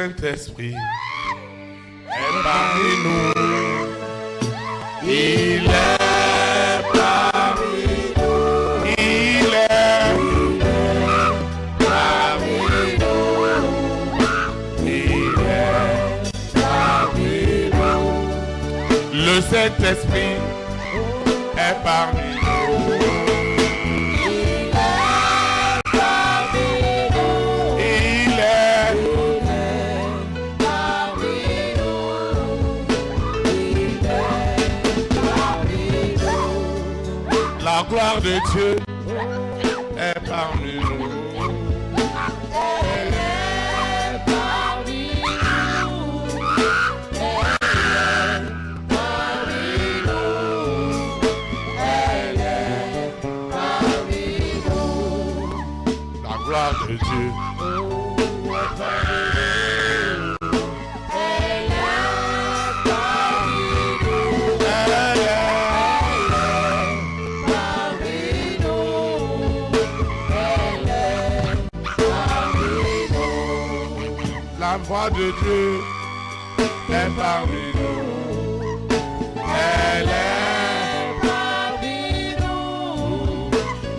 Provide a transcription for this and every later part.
Saint-Esprit est parmi nous. Il est parmi nous. Il est parmi nous. Il est parmi nous. Le Saint-Esprit est parmi nous. La gloire de Dieu est parmi nous. Elle est parmi nous. Elle est parmi nous. Elle est parmi nous. La gloire de Dieu est parmi nous. La voix de Dieu est parmi nous. Elle est parmi nous.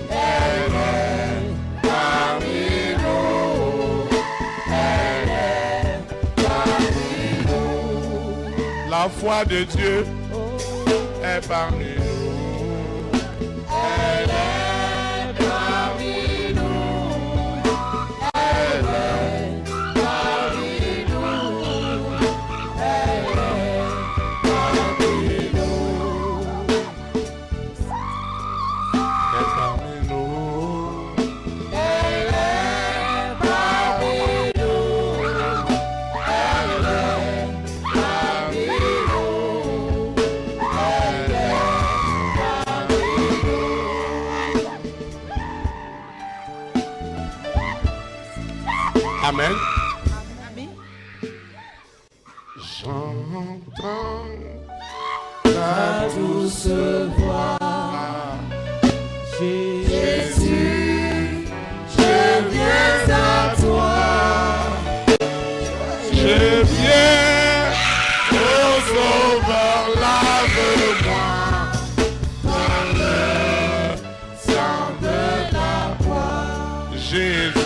Elle est parmi nous. Elle est parmi nous. La foi de Dieu est parmi nous. Elle est parmi nous. Elle est Amen. J'entends ta douce voix. Jésus, je viens à toi. Je viens, ô Sauveur, lave-moi dans le sang de la croix. Jésus.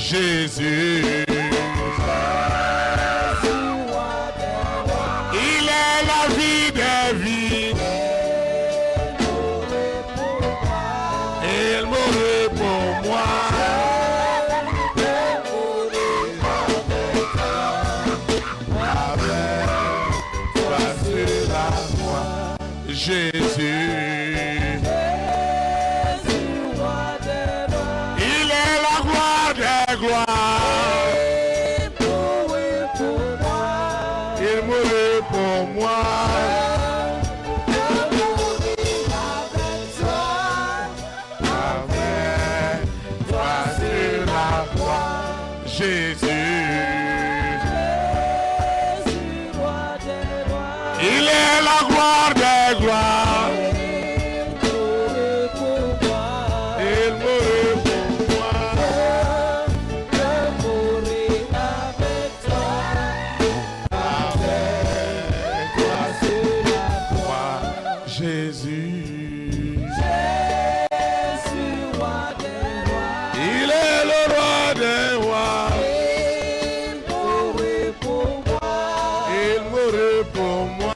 Jésus. Il est la vie des vies. Il mourut pour moi. Jésus, il est la gloire des gloires. Il mourut pour moi. Avec toi sur la croix, Jésus. Il est la gloire des gloires. Il mourut pour moi. Avec toi sur la croix, Jésus. Il est le roi des rois. Il mourut pour moi.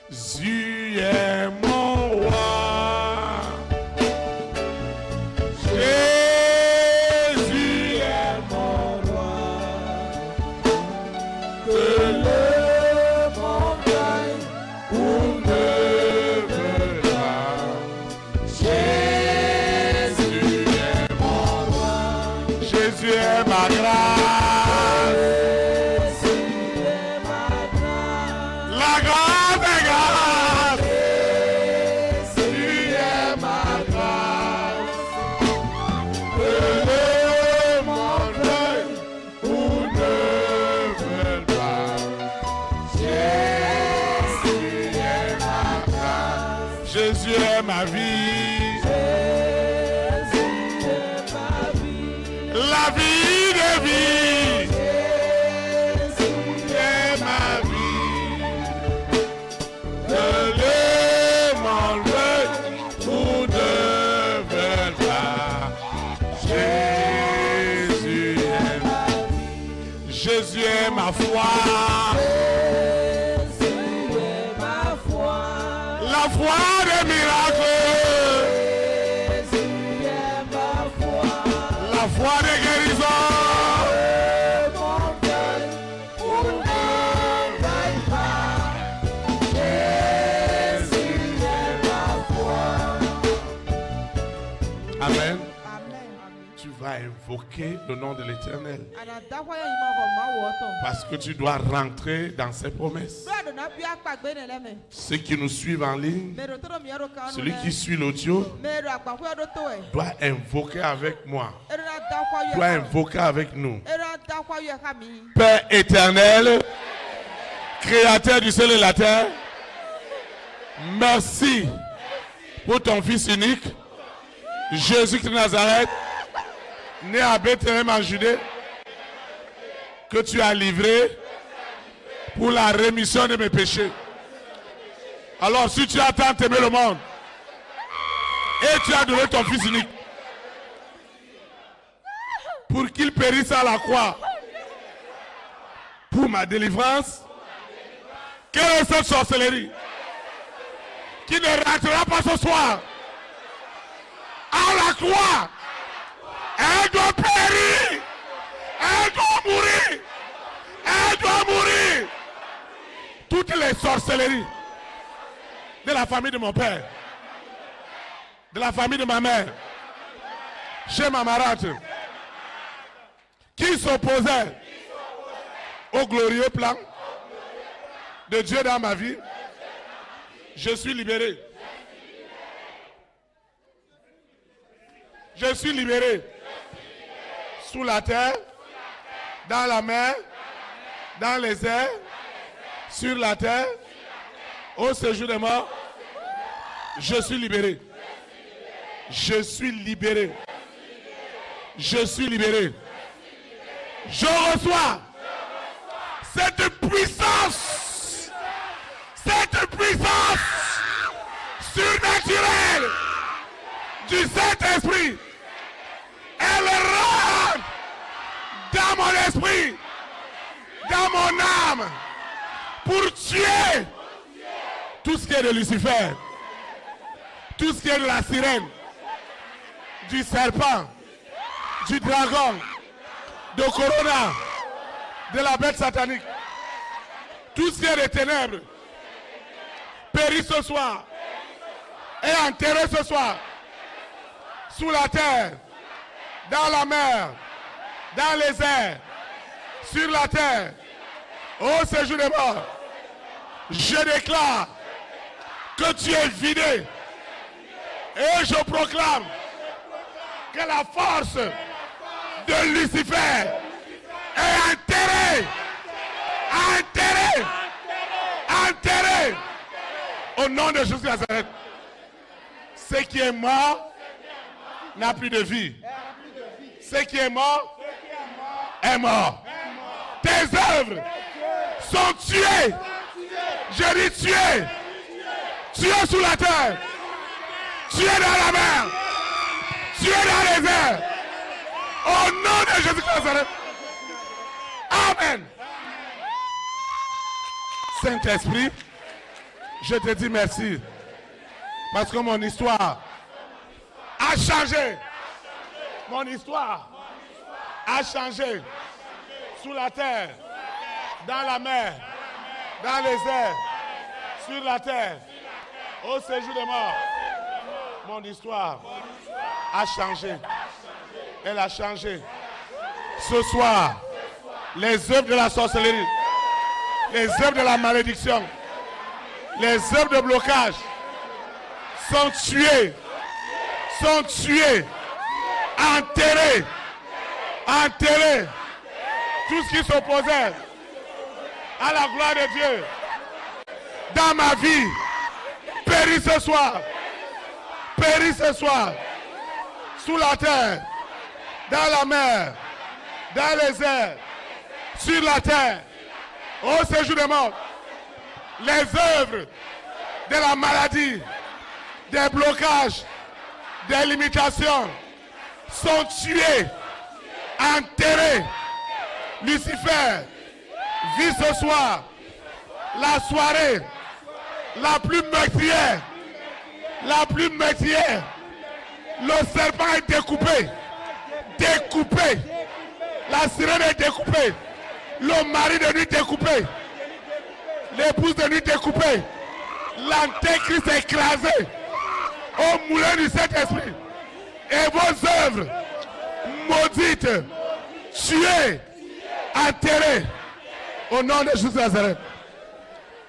Jésus est mon roi. Jésus est mon roi. Que le monde gagne ou ne veut pas. Jésus est mon roi. Jésus est ma grâce. La grâce est grâce. Tu es ma grâce. Que le monde veuille ou ne veuille pas. Jésus est ma grâce. Jésus est ma vie. Jésus est ma vie. La vie de vie. Jésus est ma vie. Que le monde veuille ou ne veuille pas. Jésus est ma vie. Jésus est ma foi. Jésus est ma foi. La foi des miracles. Jésus est ma foi. La foi des guérisons. Amen. Tu vas invoquer le nom de l'Éternel. Parce que tu dois rentrer dans ses promesses. Ceux qui nous suivent en ligne, celui qui suit l'audio, doit invoquer avec moi. Doit invoquer avec nous. Père éternel, Créateur du ciel et de la terre, merci pour ton Fils unique, Jésus de Nazareth, né à Bethléem en Judée, que tu as livré pour la rémission de mes péchés. Alors si tu as tant aimé le monde et tu as donné ton Fils unique pour qu'il périsse à la croix pour ma délivrance, quelle est cette sorcellerie qui ne rentrera pas ce soir à la croix? Elle doit périr. Elle doit mourir. Elle doit mourir. Toutes les sorcelleries de la famille de mon père, de la famille de ma mère, chez ma marate, qui s'opposait au glorieux plan de Dieu dans ma vie, je suis libéré. Je suis libéré. Sous la terre, dans la mer, dans les airs, sur la terre, au séjour des morts, je suis libéré. Je suis libéré. Je suis libéré. Je reçois Cette puissance surnaturelle du Saint-Esprit, elle rentre dans mon esprit, dans mon âme, pour tuer tout ce qui est de Lucifer, tout ce qui est de la sirène, du serpent, du dragon, de Corona, de la bête satanique, tout ce qui est des ténèbres, périt ce soir et enterré ce soir sous la terre, dans la mer, dans les airs, sur la terre, au séjour des morts. Je déclare que tu es vidé et je proclame que la force de Lucifer est enterrée, enterrée au nom de Jésus de Nazareth. Ce qui est mort n'a plus de vie. Ce qui est mort est mort. Tes œuvres sont tuées. Je dis tuées. Tuées sous la terre. Tuées dans la mer. Tuées dans les airs. Au nom de Jésus de Nazareth. Amen. Saint-Esprit, je te dis merci. Parce que mon histoire a changé. Mon histoire a changé. Sous la terre, dans la mer, dans les airs, sur la terre, au séjour des morts. Mon histoire a changé. Elle a changé. Ce soir, les œuvres de la sorcellerie, les œuvres de la malédiction, les œuvres de blocage sont tuées, enterrées. Tout ce qui s'opposait à la gloire de Dieu dans ma vie périt ce soir, sous la terre, dans la mer, dans les airs, sur la terre, au séjour des morts. Les œuvres de la maladie, des blocages, des limitations sont tuées, enterrées. Lucifer vit ce soir la soirée la plus meurtrière. Le serpent est découpé. La sirène est découpée. Le mari de nuit découpé. L'épouse de nuit découpée. L'antéchrist écrasé au moulin du Saint-Esprit. Et vos œuvres maudites, tuées, enterrées au nom de Jésus de Nazareth.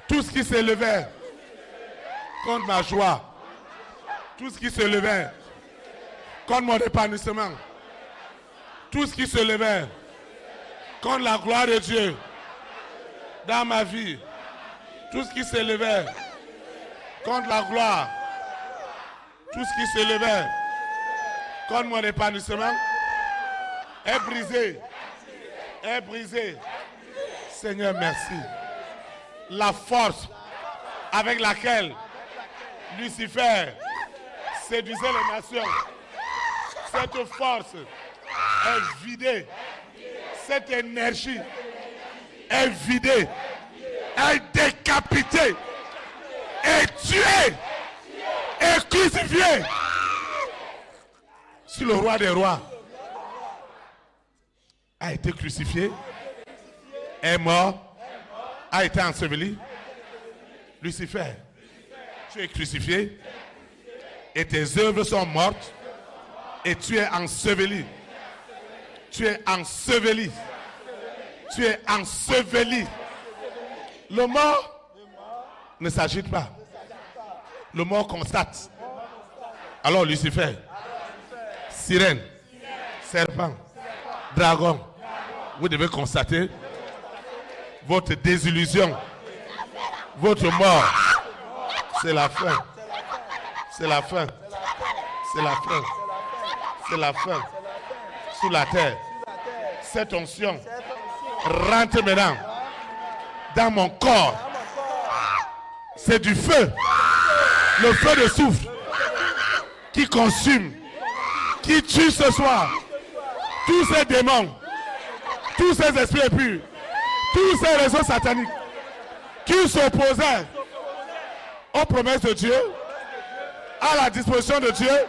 Tout ce qui s'élevait contre ma joie, tout ce qui se levait contre mon épanouissement, tout ce qui se levait contre la gloire de Dieu dans ma vie, tout ce qui se levait contre la gloire, tout ce qui se levait contre mon épanouissement est brisé. Est brisé. Seigneur, merci. La force avec laquelle Lucifer séduisait les nations, cette force est vidée. Cette énergie est vidée, est décapitée, est tuée, est crucifiée. Si le roi des rois a été crucifié, est mort, a été enseveli, Lucifer, tu es crucifié et tes œuvres sont mortes et tu es enseveli. Tu es enseveli. Tu es enseveli. Le mort ne s'agite pas. Le mort constate. Alors Lucifer, sirène, serpent, dragon, vous devez constater votre désillusion, votre mort. C'est la fin. C'est la fin. C'est la fin. C'est la fin. Sous la terre. Cette onction rentre maintenant dans mon corps. C'est du feu. Le feu de soufre qui consume, qui tue ce soir tous ces démons, tous ces esprits impurs, tous ces réseaux sataniques qui s'opposaient aux promesses de Dieu, à la disposition de Dieu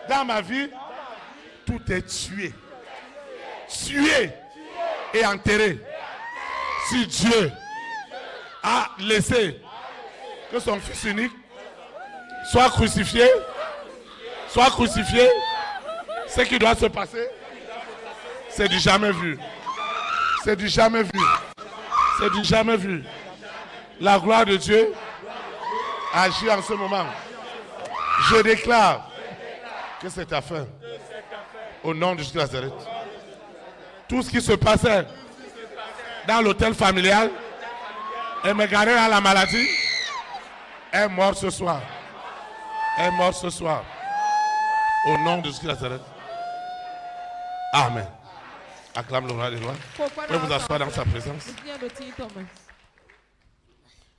dans ma vie. Tout est tué. Tué et enterré. Si Dieu a laissé que son Fils unique soit crucifié, ce qui doit se passer, c'est du jamais vu. C'est du jamais vu. C'est du jamais vu. La gloire de Dieu agit en ce moment. Je déclare que c'est ta fin. Au nom de Jésus de Nazareth. Tout ce qui se passait dans l'hôtel familial et me garer à la maladie est mort ce soir. Est mort ce soir. Au nom de Jésus de Nazareth. Amen. Acclame le roi des rois. Pouvez vous asseoir dans sa présence.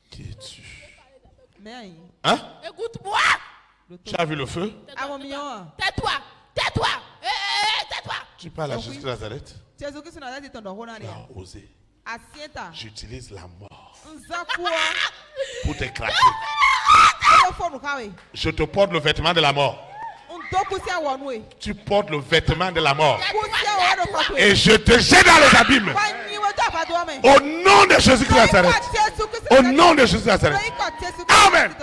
Qui es-tu? Hein? Écoute-moi. Tu as vu le feu? Tais-toi. Tais-toi. Tais-toi. Tu parles à Jésus de Nazareth. Tu as osé. J'utilise la mort pour t'écraser. Je te porte le vêtement de la mort. Tu portes le vêtement de la mort. Et je te jette dans les abîmes. Au nom de Jésus de Nazareth. Au nom de Jésus de Nazareth. Amen.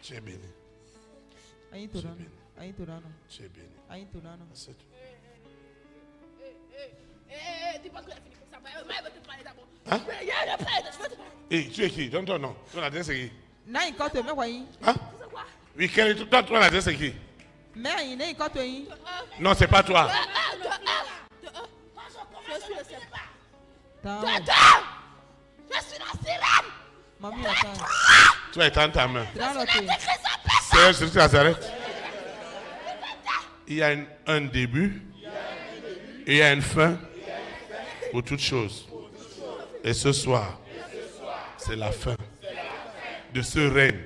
Tu es béni. Tu es béni. Tu es béni. C'est tout. Hein? Et tu es qui? Donne ton nom. Ton adresse c'est qui? Hein? Oui, ton adresse c'est qui? Non, c'est pas toi. Je suis le serpent. Je suis la sirène. Tu vas étendre ta main. Seigneur Jésus de Nazareth. Il y a un début et il y a une fin pour toutes choses. Et ce soir, c'est la fin de ce règne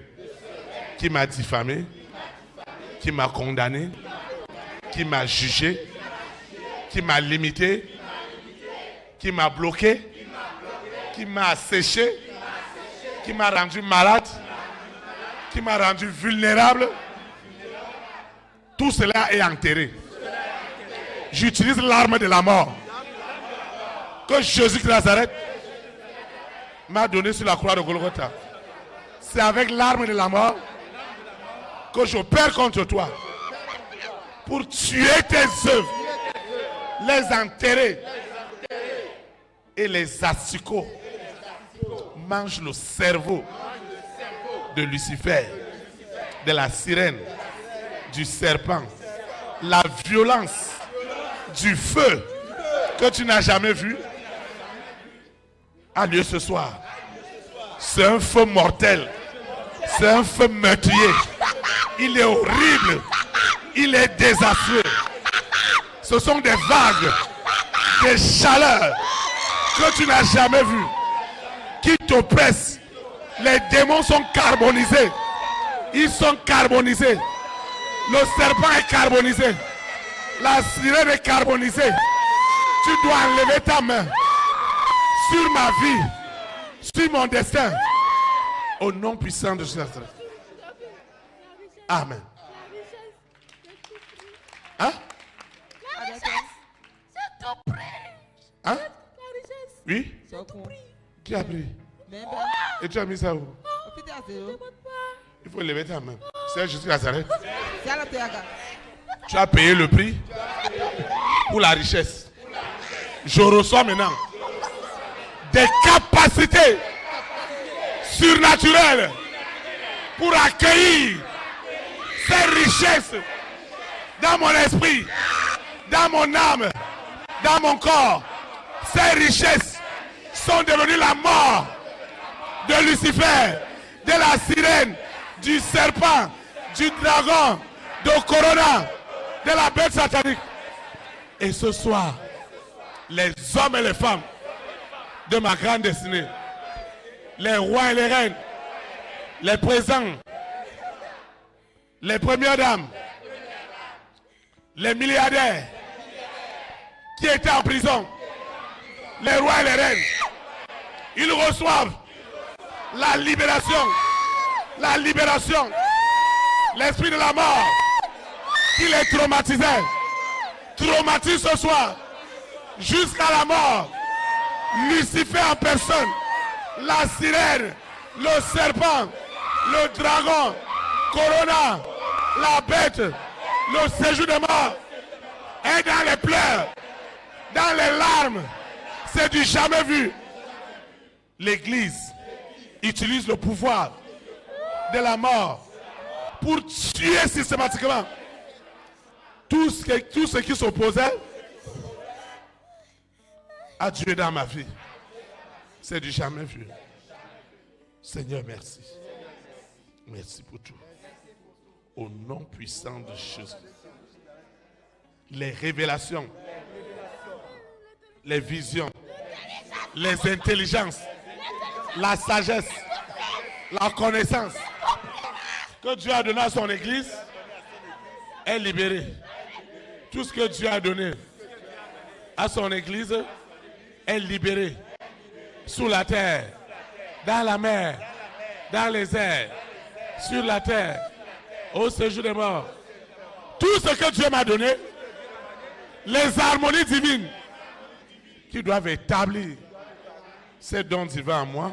qui m'a diffamé, qui m'a condamné, qui m'a jugé, qui m'a limité, qui m'a bloqué, qui m'a asséché, qui m'a rendu malade, qui m'a rendu vulnérable. Tout cela est enterré. J'utilise l'arme de la mort que Jésus de Nazareth m'a donné sur la croix de Golgotha. C'est avec l'arme de la mort que j'opère contre toi pour tuer tes œuvres, les enterrer et les asticots mangent le cerveau de Lucifer, de la sirène, du serpent, la violence du feu que tu n'as jamais vu a lieu ce soir. C'est un feu mortel, c'est un feu meurtrier. Il est horrible, il est désastreux. Ce sont des vagues, des chaleurs que tu n'as jamais vues qui t'oppressent. Les démons sont carbonisés. Ils sont carbonisés. Le serpent est carbonisé. La sirène est carbonisée. Tu dois enlever ta main sur ma vie, sur mon destin. Au nom puissant de Jésus. Amen. Hein? C'est tout prix. Hein? Oui? C'est tout prix. Qui a pris? Et tu as mis ça où? Il faut lever ta main. C'est Jésus de Nazareth. Tu as payé le prix pour la richesse. Je reçois maintenant des capacités surnaturelles pour accueillir ces richesses dans mon esprit, dans mon âme, dans mon corps. Ces richesses sont devenues la mort de Lucifer, de la sirène, du serpent, du dragon, de Corona, de la bête satanique. Et ce soir, les hommes et les femmes de ma grande destinée, les rois et les reines, les présidents, les premières dames, les milliardaires qui étaient en prison, les rois et les reines, ils reçoivent la libération. La libération. L'esprit de la mort qui les traumatisait, traumatise ce soir jusqu'à la mort. Lucifer en personne, la sirène, le serpent, le dragon, Corona, la bête, le séjour de mort est dans les pleurs, dans les larmes. C'est du jamais vu. L'Église utilise le pouvoir de la mort pour tuer systématiquement tout ce qui s'opposait à Dieu dans ma vie. C'est du jamais vu. Seigneur, merci. Merci pour tout. Au nom puissant de Jésus. Les révélations, les visions, les intelligences, la sagesse, la connaissance que Dieu a donné à son Église est libérée. Tout ce que Dieu a donné à son Église est libéré. Sous la terre, dans la mer, dans les airs, sur la terre, au séjour des morts. Tout ce que Dieu m'a donné, les harmonies divines qui doivent établir ces dons divins en moi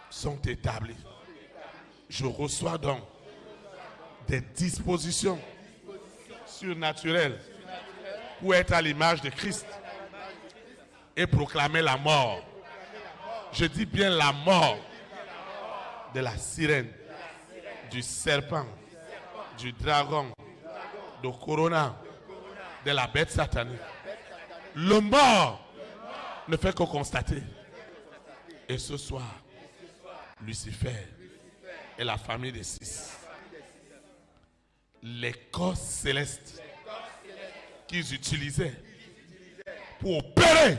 sont établis. Je reçois donc des dispositions surnaturelles pour être à l'image de Christ et proclamer la mort. Je dis bien la mort de la sirène, du serpent, du dragon, de Corona, de la bête satanique. Le mort ne fait que constater. Et ce soir, Lucifer et la famille des 6, les corps célestes qu'ils utilisaient pour opérer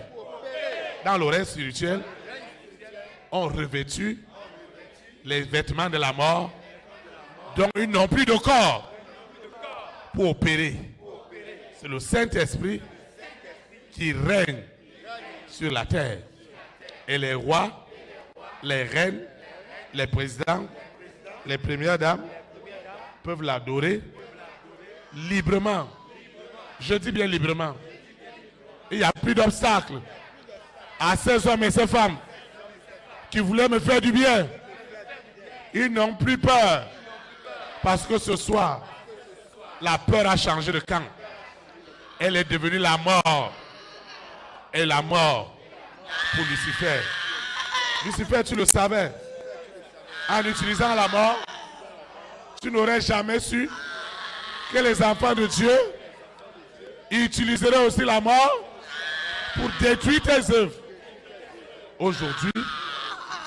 dans l'oreille spirituelle, ont revêtu les vêtements de la mort, dont ils n'ont plus de corps pour opérer. C'est le Saint-Esprit qui règne sur la terre. Et les rois, les reines, les présidents, les premières dames peuvent l'adorer librement. Je dis bien librement. Il n'y a plus d'obstacle à ces hommes et ces femmes qui voulaient me faire du bien. Ils n'ont plus peur. Parce que ce soir, la peur a changé de camp. Elle est devenue la mort. Et la mort pour Lucifer. Lucifer, tu le savais. En utilisant la mort, tu n'aurais jamais su que les enfants de Dieu utiliseraient aussi la mort pour détruire tes œuvres. Aujourd'hui,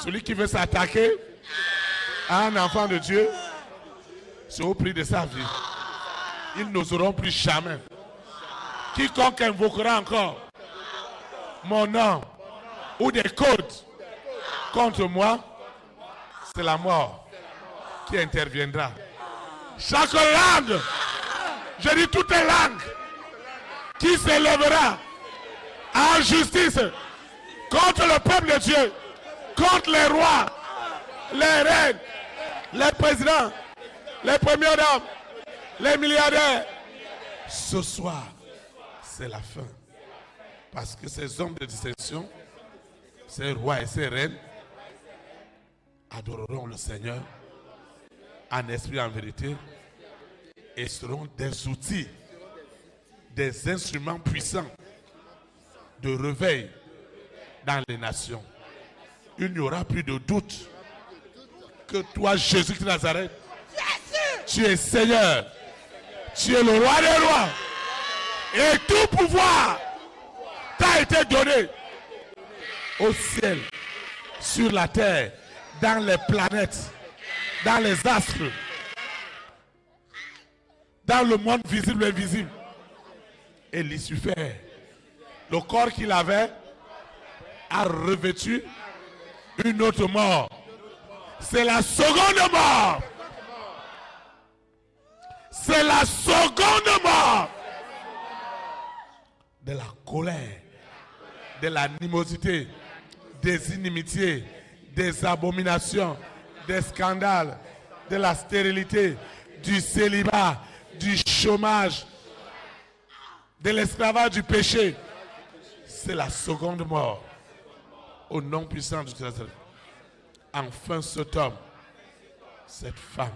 celui qui veut s'attaquer à un enfant de Dieu, c'est au prix de sa vie. Ils n'oseront plus jamais. Quiconque invoquera encore mon nom ou des codes contre moi, c'est la mort qui interviendra. Chaque langue, je dis toutes les langues, qui s'élèvera en justice contre le peuple de Dieu, contre les rois, les reines, les présidents, les premières dames, les milliardaires. Ce soir, c'est la fin. Parce que ces hommes de distinction, ces rois et ces reines, adoreront le Seigneur en esprit et en vérité et seront des outils, des instruments puissants de réveil dans les nations. Il n'y aura plus de doute que toi, Jésus de Nazareth, tu es Seigneur, tu es le roi des rois et tout pouvoir t'a été donné au ciel, sur la terre, dans les planètes, dans les astres. dans le monde visible et invisible. Et Lucifer, le corps qu'il avait, a revêtu une autre mort. C'est la seconde mort. C'est la seconde mort de la colère, de l'animosité, des inimitiés, des abominations, des scandales, de la stérilité, du célibat, du chômage, de l'esclavage, du péché. C'est la seconde mort. Au nom puissant du Christ. Enfin, cet homme, cette femme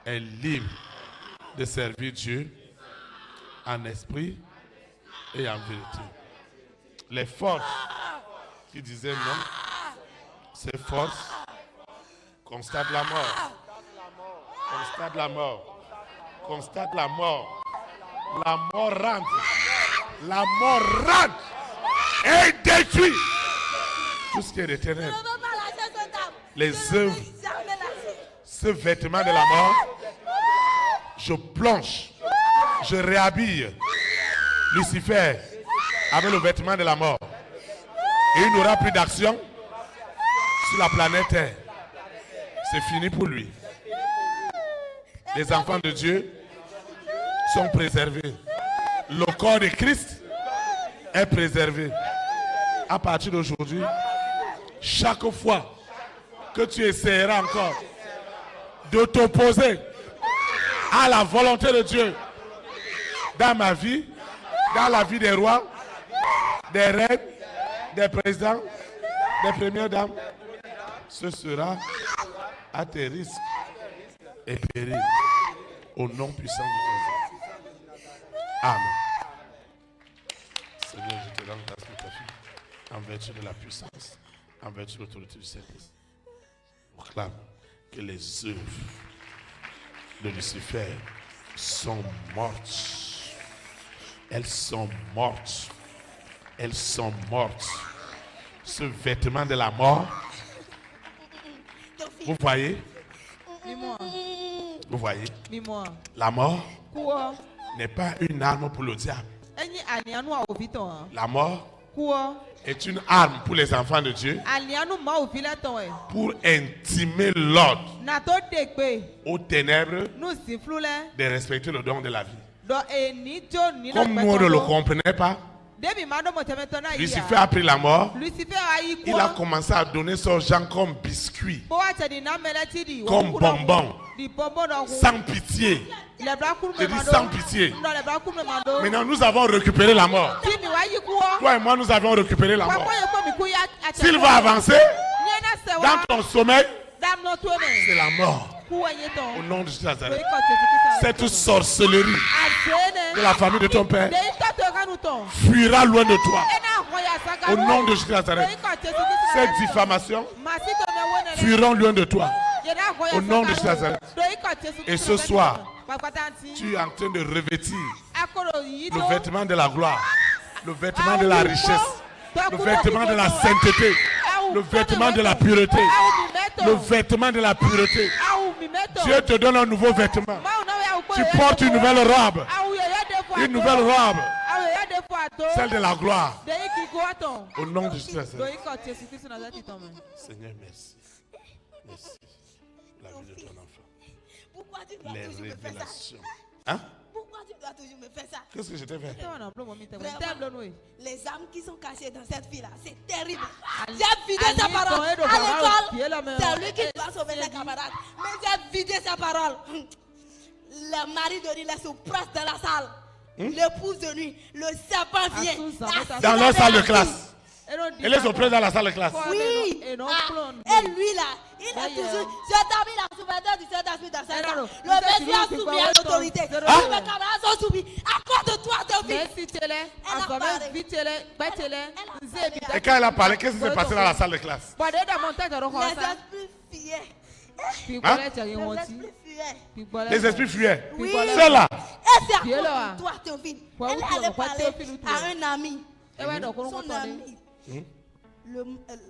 est libre de servir Dieu en esprit et en vérité. Les forces qui disaient non, ces forces constatent la mort. Constatent la mort. Constatent la mort. La mort rentre. La mort rentre et détruit tout ce qui est de ténèbres. Les œuvres, ce vêtement de la mort, je plonge, je réhabille Lucifer avec le vêtement de la mort. Et il n'aura plus d'action sur la planète Terre. C'est fini pour lui. Les enfants de Dieu sont préservés. Le corps de Christ est préservé. À partir d'aujourd'hui, chaque fois que tu essaieras encore de t'opposer à la volonté de Dieu dans ma vie, dans la vie des rois, des reines, des présidents, des premières dames, ce sera à tes risques et périls au nom puissant de Jésus. Amen. Seigneur, je te rends grâce pour ta fille, en vertu de la puissance, en vertu de l'autorité du Saint-Esprit. Proclame que les œuvres de Lucifer sont mortes. Elles sont mortes. Elles sont mortes. Ce vêtement de la mort, vous voyez? Vous voyez? La mort n'est pas une arme pour le diable. La mort est une arme pour les enfants de Dieu pour intimer l'ordre aux ténèbres de respecter le don de la vie. Comme moi ne le comprenais pas, Lucifer a pris la mort. Il a commencé à donner aux gens comme biscuits, comme bonbons, sans pitié. Je dis sans pitié. Maintenant, nous avons récupéré la mort. Toi et moi, nous avons récupéré la mort. S'il va avancer dans ton sommeil, c'est la mort. Au nom de Jésus Nazareth. Cette sorcellerie de la famille de ton père fuira loin de toi. Au nom de Jésus Nazareth. Cette diffamation fuiront loin de toi. Au nom de Jésus Nazareth. Et ce soir, tu es en train de revêtir le vêtement de la gloire, le vêtement de la richesse, le vêtement de la sainteté, le vêtement de la pureté, le vêtement de la pureté. Dieu te donne un nouveau vêtement. Tu portes une nouvelle robe. Une nouvelle robe. Celle de la gloire. Au nom de Jésus. Seigneur, merci. Merci. La vie de ton enfant. Les révélations. Hein? Pourquoi tu dois toujours me faire ça? Qu'est-ce que je t'ai fait? Vraiment, les âmes qui sont cachées dans cette fille-là, c'est terrible. J'ai vidé sa parole à l'école. C'est lui qui doit sauver ses camarades. Mais j'ai vidé sa parole. Le mari de nuit laisse au presse dans la salle. L'épouse de nuit, le serpent vient. Dans leur salle de classe. Elle est surprise dans la salle de classe. Oui. Et lui là, il a toujours. Cet ami là, souveraineté du Saint-Esprit dans sa salle. Le monsieur a soumis à l'autorité. Tous mes camarades sont soumis. À cause de toi, Théophile. Et quand elle a parlé, qu'est-ce qui s'est passé dans la salle de classe? Les esprits fuyaient. Les esprits fuyaient. Oui. C'est là. Et c'est à cause de toi, Théophile. Elle allait parler à un ami. Son ami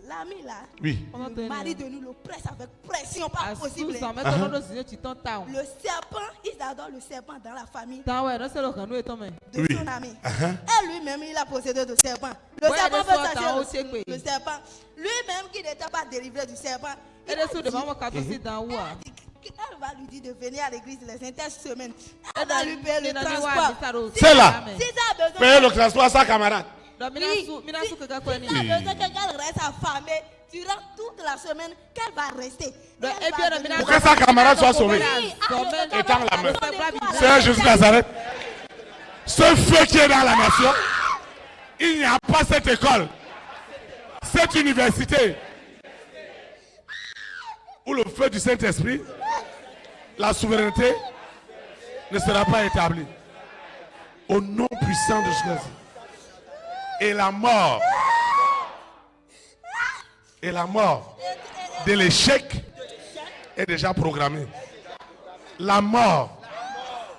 l'ami là, Oui. le mari de nous le presse avec pression, pas possible. Le serpent, ils adorent le serpent dans la famille de son ami. Et lui-même, il a possédé de serpent. Le serpent veut s'acheter le serpent. Lui-même qui n'était pas délivré du serpent. Elle va lui dire de venir à l'église les intersemaines. Elle va lui payer le transport. C'est là. Payer le transport à sa camarade. Si tu as besoin qu'elle reste affamée durant toute la semaine, qu'elle va rester. Pour que sa camarade soit sauvée. Étant la meuf. Seigneur Jésus Nazareth. Ce feu qui est dans la nation, il n'y a pas cette école, cette université, où le feu du Saint-Esprit, la souveraineté ne sera pas établie. Au nom puissant de Jésus. Et la mort de l'échec est déjà programmée. La mort,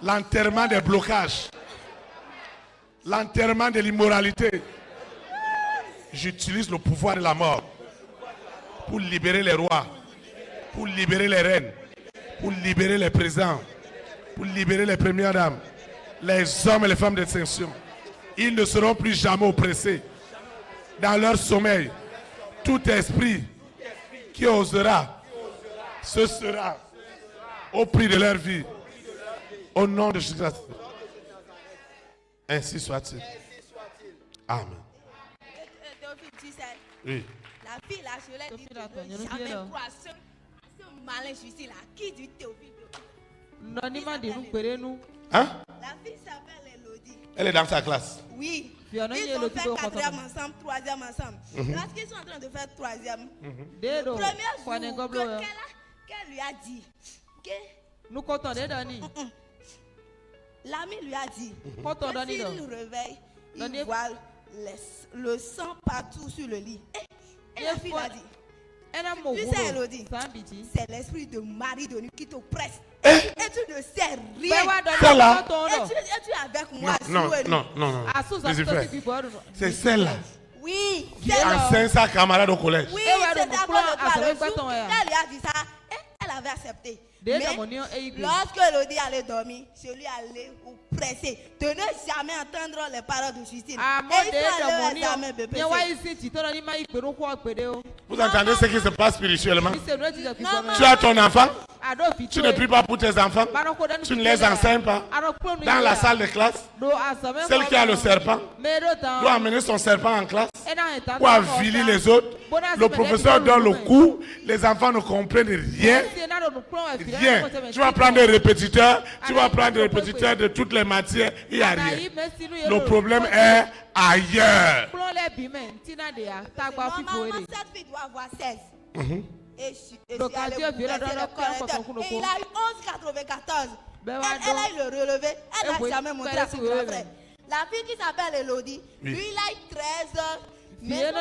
l'enterrement des blocages, l'enterrement de l'immoralité. J'utilise le pouvoir de la mort pour libérer les rois, pour libérer les reines, pour libérer les présidents, pour libérer les premières dames, les hommes et les femmes d'extinction. Ils ne seront plus jamais oppressés. Dans leur sommeil, tout esprit qui osera, ce sera au prix de leur vie. Au nom de Jésus-Christ. Ainsi soit-il. Amen. Oui. La fille là, je l'ai dit, jamais croire ce malin justice là. Qui dit Théophile? Hein? La fille s'appelle Elodie. Elle est dans sa classe. Oui. Ils ont fait 4e ensemble, 3e ensemble. Lorsqu'ils sont en train de faire 3e, le premier jour qu'elle lui a dit que l'ami lui a dit que s'il réveille, il voit le sang partout sur le lit. Et la fille a dit, tu sais Elodie, c'est l'esprit de mari de nous qui t'oppresse. Et tu ne sais rien. Celle-là. Et tu es avec moi. Non. C'est celle-là. Oui. Qui enseigne sa camarade au collège. Oui, c'est d'accord de toi. Le jour elle lui a dit ça, elle avait accepté. Mais lorsque Elodie allait dormir, celui allait vous presser de ne jamais entendre les paroles de Justine. Vous entendez ce qui se passe spirituellement? Tu as ton enfant, tu ne pries pas pour tes enfants, tu ne les enseignes pas. Dans la salle de classe, celle qui a le serpent doit amener son serpent en classe pour aviler les autres. Le professeur donne le cours, les enfants ne comprennent rien. Tu vas prendre des répétiteurs, de toutes les matières, il n'y a rien. Le problème est ailleurs. Normalement, cette fille doit avoir 16. Et il a eu 11,94. Elle a eu le relevé, elle n'a jamais montré à son grand frère. La fille qui s'appelle Elodie, lui il a eu 13 heures. Mais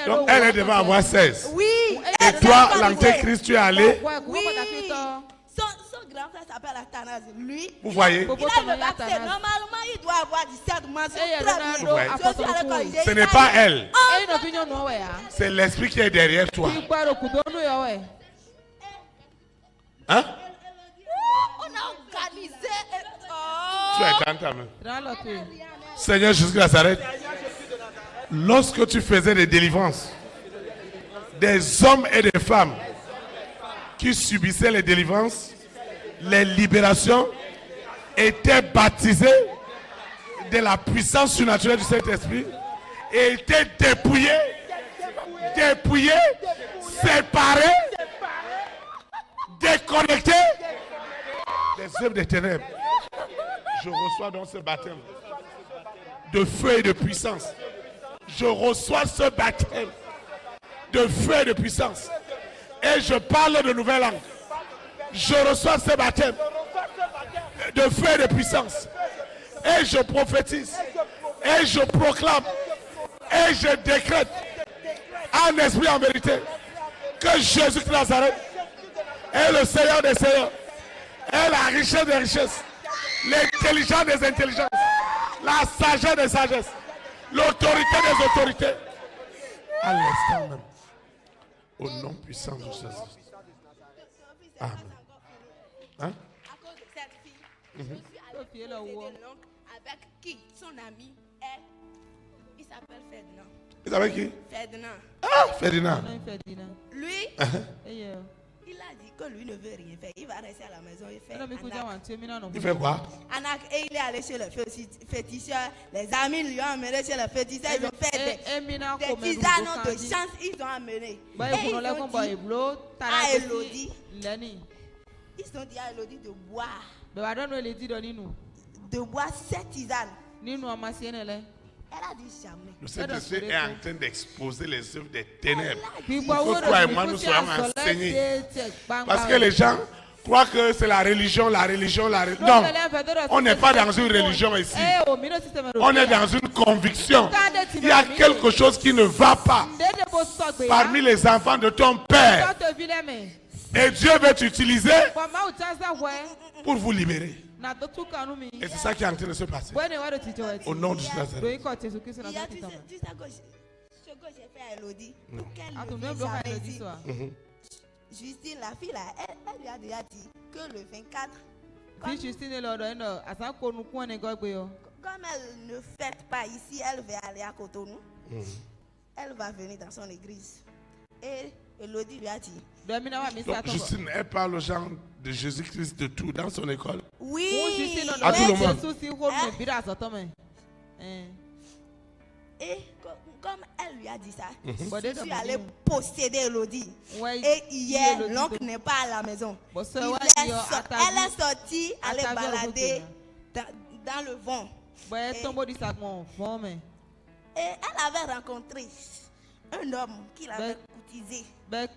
donc elle devait avoir 16. Oui. Et toi, l'antéchrist, tu es allé. Oui. Son grand frère s'appelle Athanas. Lui, vous voyez? Il a le vaccin. Normalement, il doit avoir 17 mois. Ce n'est pas elle. C'est l'esprit qui est derrière toi. Hein? On a organisé. Tu es dans ta main. Seigneur Jésus Nazareth, lorsque tu faisais des délivrances, des hommes et des femmes qui subissaient les délivrances, les libérations, étaient baptisés de la puissance surnaturelle du Saint-Esprit et étaient dépouillés, séparés, déconnectés des œuvres des ténèbres. Je reçois donc ce baptême de feu et de puissance. Je reçois ce baptême de feu et de puissance. Et je parle de nouvelles langues. Je reçois ce baptême de feu et de puissance. Et je prophétise. Et je proclame. Et je décrète en esprit en vérité que Jésus de Nazareth est le Seigneur des Seigneurs. Est la richesse des richesses. L'intelligence des intelligences. La sagesse des sagesses. L'autorité des autorités. À l'instant même. Au nom puissant de Jésus. Amen. Hein? À cause de cette fille, je suis allée posséder l'oncle avec qui son ami est. Il s'appelle Ferdinand. Il s'appelle qui? Ferdinand. Ah, Ferdinand. Lui, il a dit que lui ne veut rien faire. Il va rester à la maison et faire Anak. Il fait quoi? Anak, et il est allé chez le féticheur. Les amis lui ont amené chez le féticheur. Ils ont fait des tisanes de chance. Ils ont amené. Et ils ont dit à Elodie. Ils ont dit à Elodie de boire. De boire 7 tisanes. Elle a dit jamais. Le Saint-Esprit est en train d'exposer les œuvres des ténèbres. Il faut que toi et moi nous soyons enseignés. Parce que les gens croient que c'est la religion. Non, on n'est pas dans une religion ici. On est dans une conviction. Il y a quelque chose qui ne va pas parmi les enfants de ton Père. Et Dieu veut t'utiliser pour vous libérer. Et c'est ça qui est en train de se passer. Au nom de Jésus. Il y a tout ça ce que j'ai fait à Elodie. Pour qu'elle ne vienne jamais ici. Justine, la fille là, elle lui a déjà dit que le 24, comme elle ne fête pas ici, elle va aller à Cotonou. Elle va venir dans son église. Et Elodie lui a dit. Donc Justine, elle parle aux gens de Jésus-Christ de tout dans son école. Oui. À tout le monde. Et comme elle lui a dit ça, je suis allée posséder Elodie. Et hier, l'oncle n'est pas à la maison. Elle est sortie aller balader dans le vent. Et elle avait rencontré un homme qui l'avait courtisé. Elle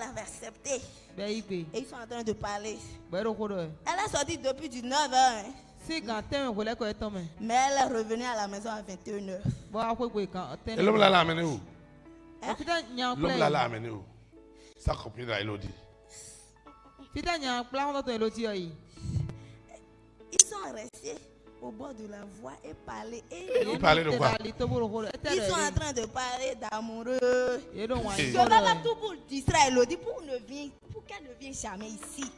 avait accepté. Et ils sont en train de parler. Elle est sortie depuis 19h. Mais elle est revenue à la maison à 21h. Et l'homme là l'a amené où? L'homme là l'a amené où? Sa copine à Elodie. Ils sont restés au bord de la voie et parler. Ils parlaient de quoi? Ils sont en train de parler d'amoureux. Je vais faire tout pour distraire Elodie pour qu'elle ne vienne jamais ici.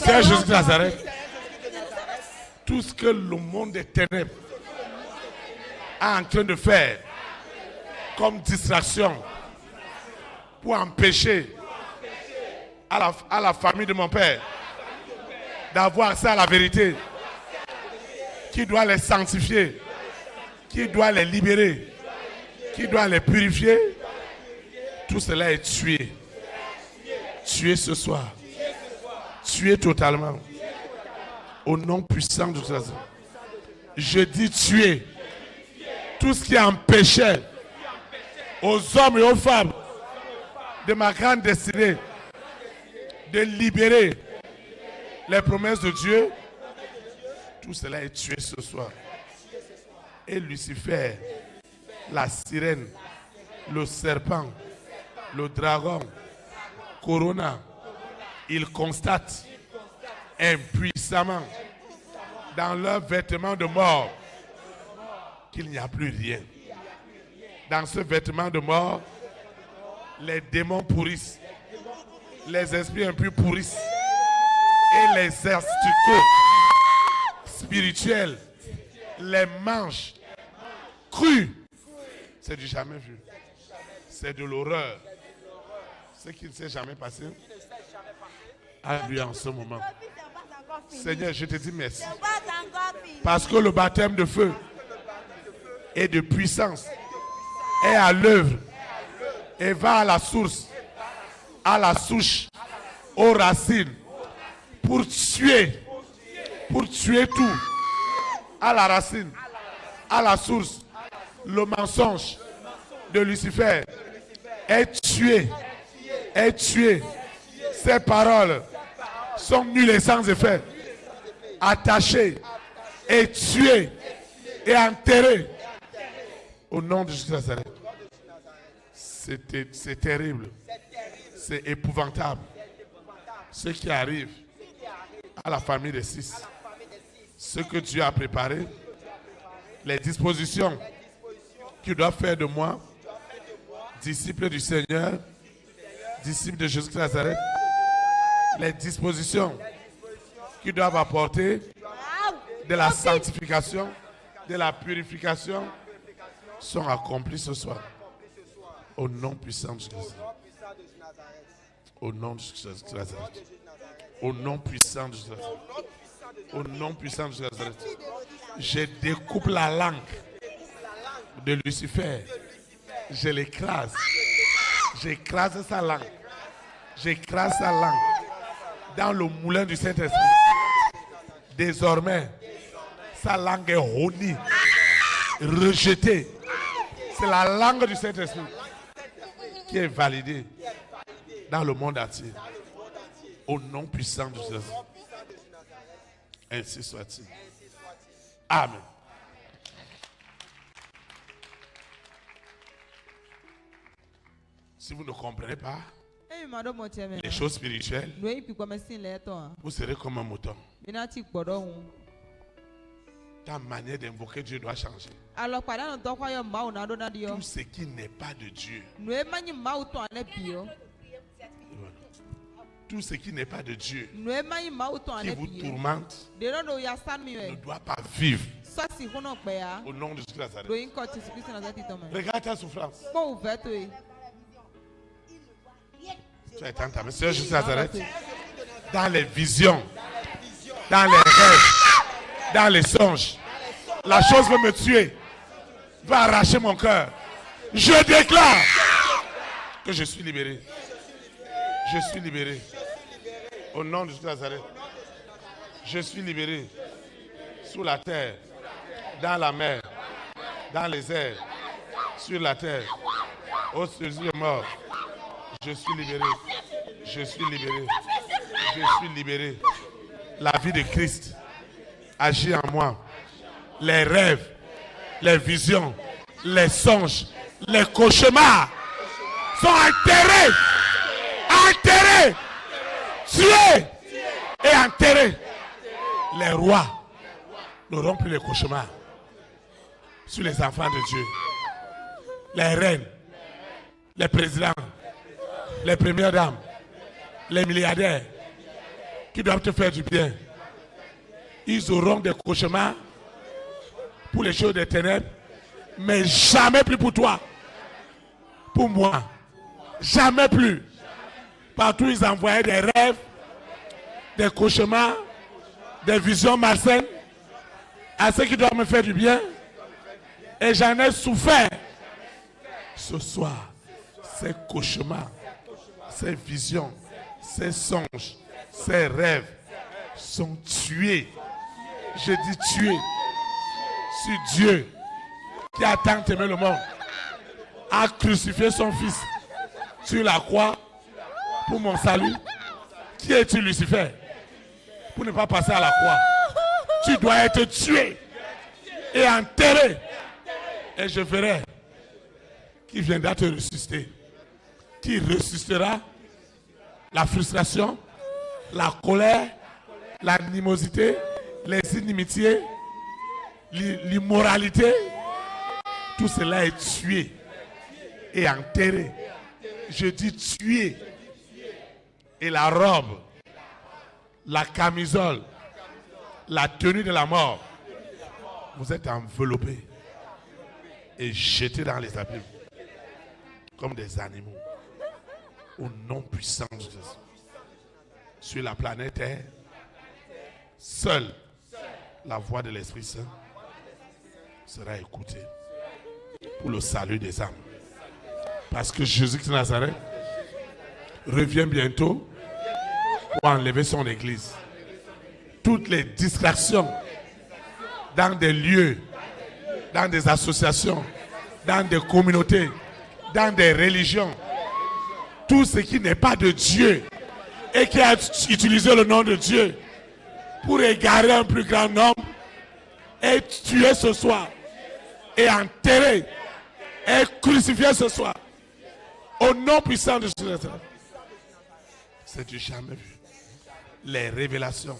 C'est Jésus de Nazareth. Tout ce que le monde des ténèbres est en train de faire comme distraction pour empêcher à la famille de mon père d'avoir accès à la vérité, qui doit les sanctifier, qui doit les libérer, qui doit les purifier, tout cela est tué. Tué ce soir. Tué totalement. Au nom puissant de Jésus. Je dis tuer tout ce qui empêchait aux hommes et aux femmes de ma grande destinée de libérer les promesses de Dieu. Tout cela est tué ce soir. Et Lucifer, la sirène, le serpent, le dragon, Corona, ils constatent impuissamment dans leurs vêtements de mort qu'il n'y a plus rien. Dans ce vêtement de mort, les démons pourrissent, les esprits impurs pourrissent et les asticots spirituels les mangent crus. C'est du jamais vu. C'est de l'horreur. Ce qui ne s'est jamais passé à lui en ce moment. Seigneur, je te dis merci. Parce que le baptême de feu et de puissance est à l'œuvre et va à la source, à la souche, aux racines, pour tuer tout, à la racine, à la source. Le mensonge de Lucifer est tué. Ces paroles sont nulles et sans effet, attachées et tuées et enterrées au nom de Jésus de Nazareth. C'est terrible, c'est épouvantable ce qui arrive à la famille des 6. Ce que Dieu a préparé, les dispositions qui doivent faire de moi disciple du Seigneur, disciple de Jésus de Nazareth. Les dispositions qui doivent apporter de la sanctification, de la purification sont accomplies ce soir. Au nom puissant de Jésus. Au nom de Jésus de Nazareth. Au nom puissant de Jésus. Au nom puissant de Jésus de Nazareth. Je découpe la langue de Lucifer. Je l'écrase. J'écrase sa langue. J'écrase sa langue dans le moulin du Saint-Esprit. Désormais, sa langue est honnie, rejetée. C'est la langue du Saint-Esprit qui est validée dans le monde entier. Au nom puissant de Jésus. Ainsi soit-il. Amen. Si vous ne comprenez pas les choses spirituelles, vous serez comme un mouton. Ta manière d'invoquer Dieu doit changer. Tout ce qui n'est pas de Dieu, tout ce qui n'est pas de Dieu, qui vous tourmente, ne doit pas vivre. Au nom de Jésus de Nazareth. Regarde ta souffrance. Tu attends ta soeur Jésus de Nazareth. Dans les visions, dans les rêves, dans les songes, la chose veut me tuer, va arracher mon cœur. Je déclare que je suis libéré. Je suis libéré. Au nom de Jésus de Nazareth. Je suis libéré. Sous la terre, dans la mer, dans les airs, sur la terre, au-dessus des morts. Je suis libéré. Je suis libéré. Je suis libéré. La vie de Christ agit en moi. Les rêves, les visions, les songes, les cauchemars sont enterrés. Enterrés. Tués et enterrés. Les rois n'auront plus les cauchemars sur les enfants de Dieu. Les reines, les présidents, les premières dames, les milliardaires qui doivent te faire du bien. Ils auront des cauchemars pour les choses des ténèbres, mais jamais plus pour toi. Pour moi. Jamais plus. Partout ils envoyaient des rêves, des cauchemars, des visions malsaines à ceux qui doivent me faire du bien. Et j'en ai souffert. Ce soir, ces cauchemars, ces visions, ces songes, ces rêves sont tués. Je dis tués. Si Dieu, qui a tant aimé le monde, a crucifié son fils sur la croix pour mon salut, qui es-tu, Lucifer, pour ne pas passer à la croix? Tu dois être tué et enterré. Et je verrai qui viendra te ressusciter. Qui ressuscitera la frustration, la colère, l'animosité, les inimitiés, l'immoralité. Tout cela est tué et enterré. Je dis tué. Et la robe, la camisole, la tenue de la mort, vous êtes enveloppés et jetés dans les abîmes comme des animaux au nom puissant de Jésus. Sur la planète Terre, seule la voix de l'Esprit Saint sera écoutée pour le salut des âmes. Parce que Jésus de Nazareth revient bientôt pour enlever son église. Toutes les distractions dans des lieux, dans des associations, dans des communautés, dans des religions, tout ce qui n'est pas de Dieu et qui a utilisé le nom de Dieu pour égarer un plus grand nombre est tué ce soir et enterré et crucifié ce soir au nom puissant de Jésus. C'est du jamais vu. Les révélations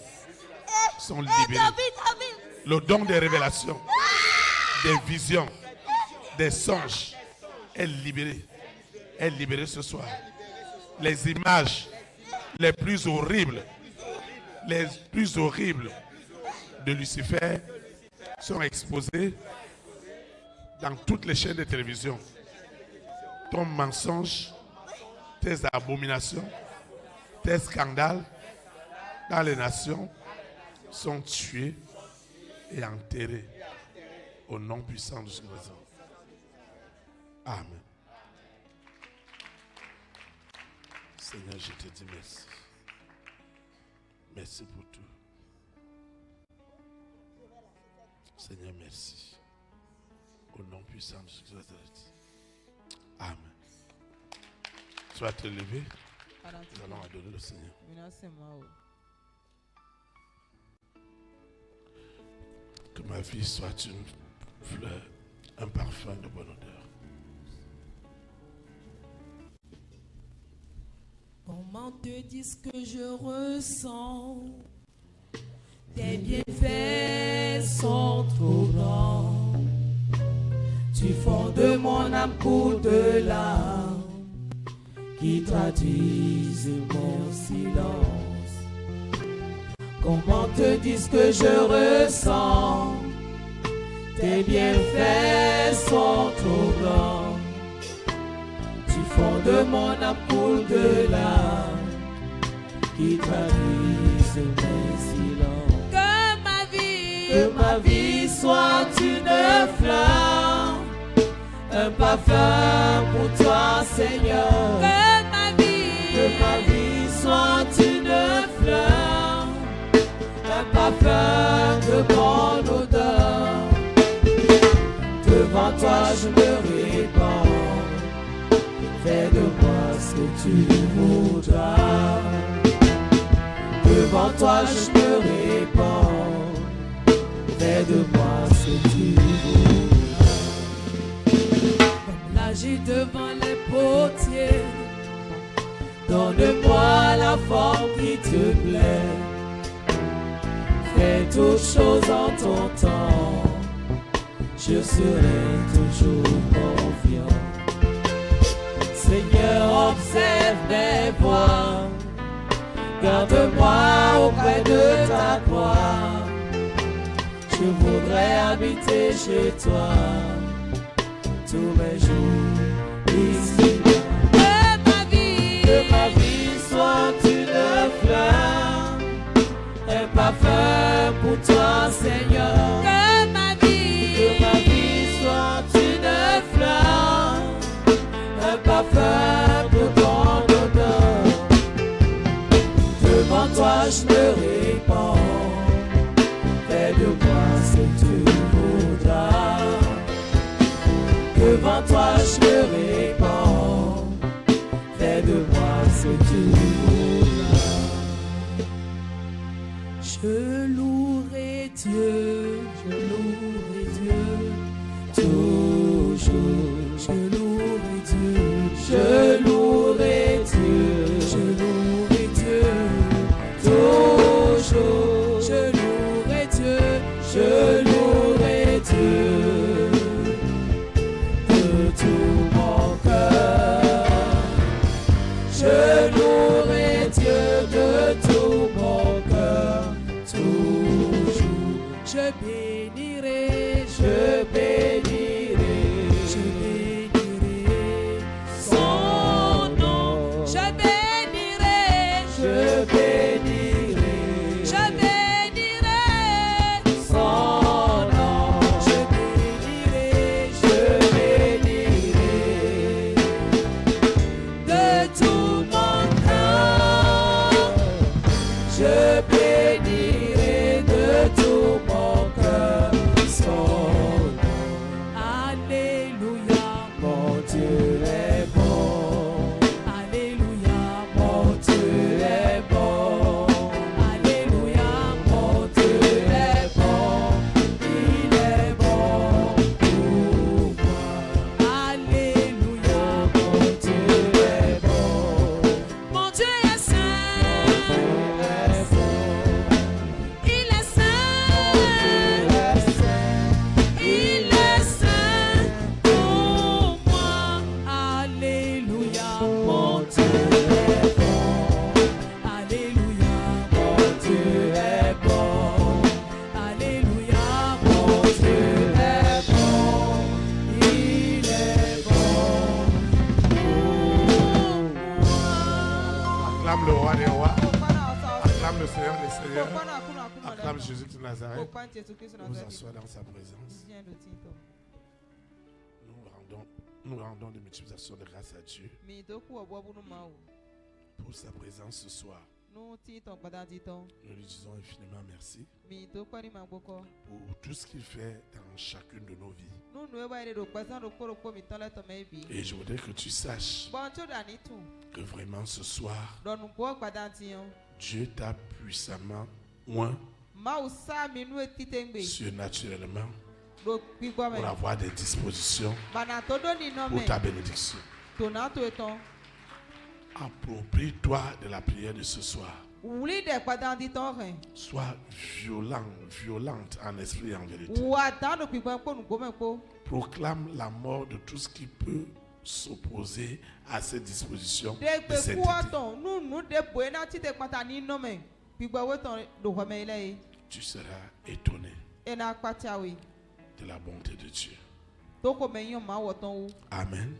sont libérées. Le don des révélations, des visions, des songes est libéré. Est libéré ce soir. Les images les plus horribles de Lucifer sont exposées dans toutes les chaînes de télévision. Ton mensonge, tes abominations, tes scandales dans les nations sont tués et enterrés au nom puissant de Jésus. Amen. Seigneur, je te dis merci. Merci pour tout. Seigneur, merci. Au nom puissant de Jésus. Amen. Tu vas te lever. Nous allons adorer le Seigneur. Que ma vie soit une fleur, un parfum de bonne odeur. Comment te dire ce que je ressens? Tes bienfaits sont trop grands. Tu fonds de mon âme pour de larmes qui traduisent mon silence. Comment te dire ce que je ressens? Tes bienfaits sont trop grands. Tu fonds de mon âme pour de larmes qui traduisent mes silences. Que ma vie soit une fleur, un parfum pour toi, Seigneur. Que ma vie soit une fleur, un parfum de bonne odeur. Devant toi je me répands, fais de moi ce que tu voudras. Devant toi je me répands, fais de moi ce que tu voudras. Comme l'agis devant les potiers, donne-moi la forme qui te plaît. Fais toutes choses en ton temps, je serai toujours confiant. Seigneur, observe mes voies, garde-moi auprès de ta gloire. Je voudrais habiter chez toi tous mes jours ici. Que ma vie soit une fleur, un parfum pour toi, Seigneur. Que ma vie soit une fleur, un parfum pour ton odeur. Devant toi je me répands, fais de moi ce que tu voudras. Devant toi je me répands, fais de moi ce que tu voudras. Je louerai Dieu, toujours. Je louerai Dieu, je louerai Dieu, je louerai Dieu, toujours. Je louerai Dieu, je louerai Dieu de tout mon cœur. Je louerai Dieu de tout mon cœur, toujours. Je Acclame le roi des rois. Acclame le Seigneur des seigneurs. Acclame Jésus de Nazareth. Nous assoyons dans sa présence. Nous rendons de multiplications de grâce à Dieu pour sa présence ce soir. Nous lui disons infiniment merci pour tout ce qu'il fait dans chacune de nos vies. Et je voudrais que tu saches que vraiment ce soir, Dieu t'a puissamment oint surnaturellement pour avoir des dispositions pour ta bénédiction. Approprie-toi de la prière de ce soir. Sois violente en esprit et en vérité. Proclame la mort de tout ce qui peut s'opposer à cette disposition de cette idée. Tu seras étonné de la bonté de Dieu. Amen.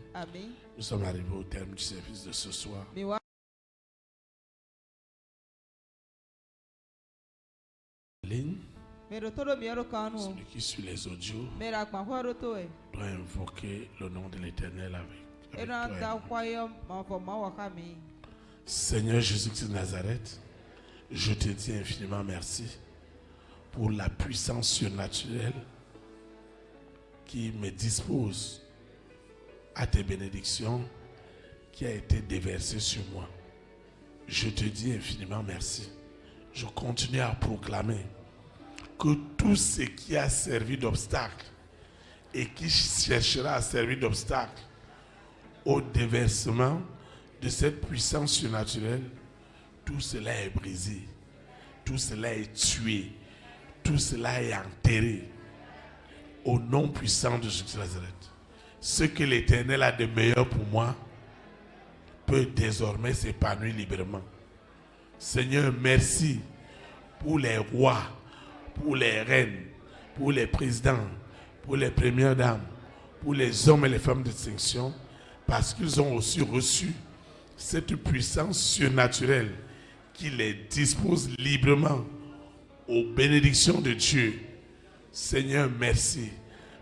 Nous sommes arrivés au terme du service de ce soir. Ligne. Celui qui suit les audios doit invoquer le nom de l'Éternel avec toi. Seigneur Jésus-Christ de Nazareth, je te dis infiniment merci pour la puissance surnaturelle qui me dispose à tes bénédictions qui a été déversée sur moi. Je te dis infiniment merci. Je continue à proclamer que tout ce qui a servi d'obstacle et qui cherchera à servir d'obstacle au déversement de cette puissance surnaturelle, tout cela est brisé, tout cela est tué, tout cela est enterré au nom puissant de Jésus de Nazareth. Ce que l'Éternel a de meilleur pour moi peut désormais s'épanouir librement. Seigneur, merci pour les rois, pour les reines, pour les présidents, pour les premières dames, pour les hommes et les femmes de distinction, parce qu'ils ont aussi reçu cette puissance surnaturelle qui les dispose librement aux bénédictions de Dieu. Seigneur, merci,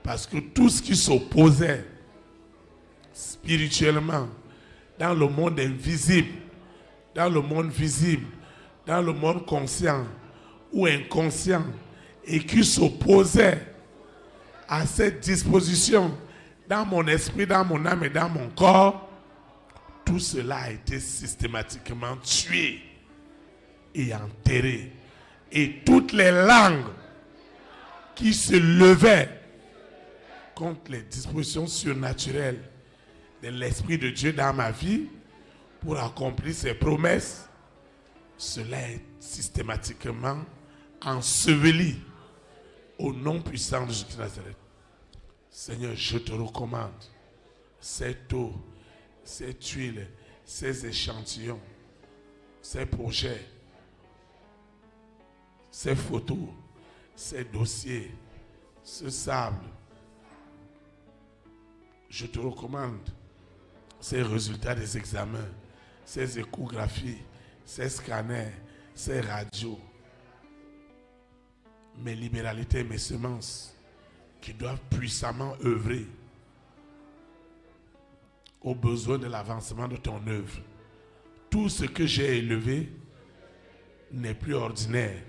parce que tout ce qui s'opposait spirituellement dans le monde invisible, dans le monde visible, dans le monde conscient ou inconscient, et qui s'opposait à cette disposition dans mon esprit, dans mon âme et dans mon corps, tout cela a été systématiquement tué et enterré. Et toutes les langues qui se levaient contre les dispositions surnaturelles de l'Esprit de Dieu dans ma vie pour accomplir ses promesses, cela est systématiquement enseveli au nom puissant de Jésus de Nazareth. Seigneur, je te recommande cette eau, cette huile, ces échantillons, ces projets, ces photos, ces dossiers, ce sable. Je te recommande ces résultats des examens, ces échographies, ces scanners, ces radios, mes libéralités et mes semences qui doivent puissamment œuvrer aux besoins de l'avancement de ton œuvre. Tout ce que j'ai élevé n'est plus ordinaire.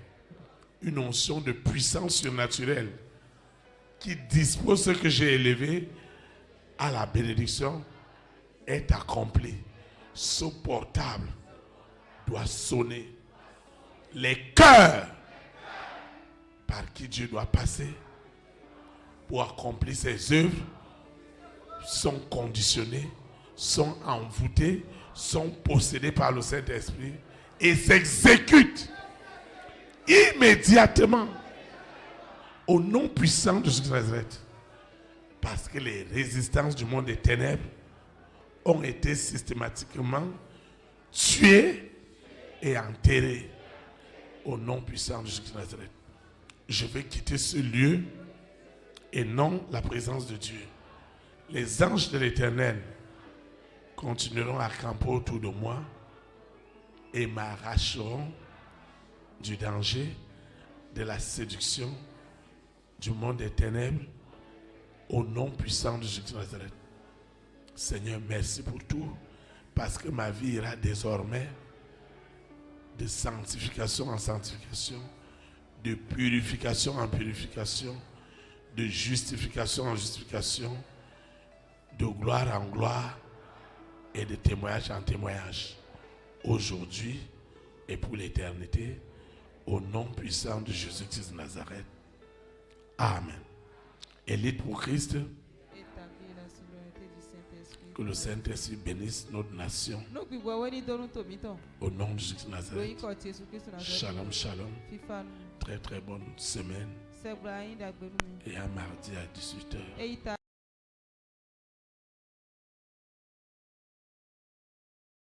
Une onction de puissance surnaturelle qui dispose ce que j'ai élevé à la bénédiction est accomplie. Ce portable doit sonner. Les cœurs par qui Dieu doit passer pour accomplir ses œuvres sont conditionnés, sont envoûtés, sont possédés par le Saint-Esprit et s'exécutent immédiatement au nom puissant de Jésus de Nazareth. Parce que les résistances du monde des ténèbres ont été systématiquement tuées et enterrées au nom puissant de Jésus de Nazareth. Je vais quitter ce lieu et non la présence de Dieu. Les anges de l'Éternel continueront à camper autour de moi et m'arracheront du danger, de la séduction, du monde des ténèbres, au nom puissant de Jésus de Nazareth. Seigneur, merci pour tout, parce que ma vie ira désormais de sanctification en sanctification, de purification en purification, de justification en justification, de gloire en gloire et de témoignage en témoignage, aujourd'hui et pour l'éternité, au nom puissant de Jésus-Christ de Nazareth. Amen. Élite pour Christ. Que le Saint-Esprit bénisse notre nation. Au nom de Jésus de Nazareth. Shalom, shalom. Très très bonne semaine. Et un mardi à 18h.